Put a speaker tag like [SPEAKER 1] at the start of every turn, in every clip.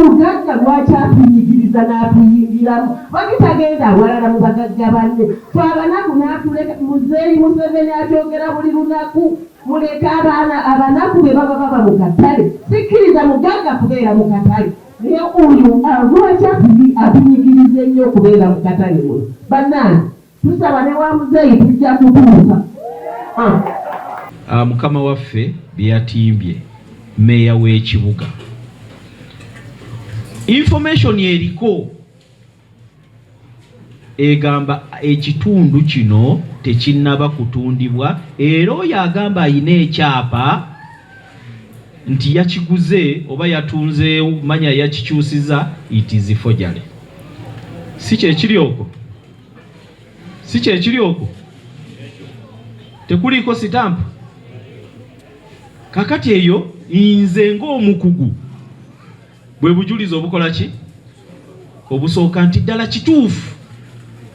[SPEAKER 1] mugagga lwaki atunyigiriza n'atuyingiramu bagitagenda awalala mu bagagga banne twabanaku n'atuleka muzeeyi Museveni atyogera buli lunaku muleka abaana abanaku be baba mu katale sikkiriza mugagga kubeera mu katale naye oyo lwaki atunyigiriza ennyo okubeera mu katale muno bannange tusaba ne wa muzeeyi tujja kutuuka
[SPEAKER 2] mukama waffe byeyatimbye meeya w'ekibuga information eriko egamba ekitundu kino tekinnaba kutundibwa era oyo agamba ayina ekyapa nti yakiguze oba yatunze manya yakikyusiza it is forgery. Si kyekiri okwo tekuliko sitampu kakati eyo nze ng'omukugu bwe bujulizo obukola ki obusooka nti ddala kituufu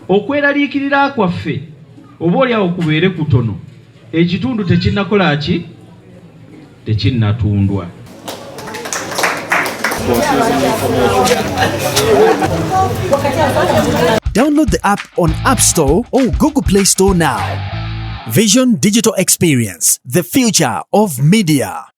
[SPEAKER 2] okweraliikirira kwaffe oba oli awo kubeere kutono ekitundu tekinnakola ki tekinnatundwa.
[SPEAKER 3] Download the app on App Store or Google Play Store now. Vision Digital Experience, the future of media.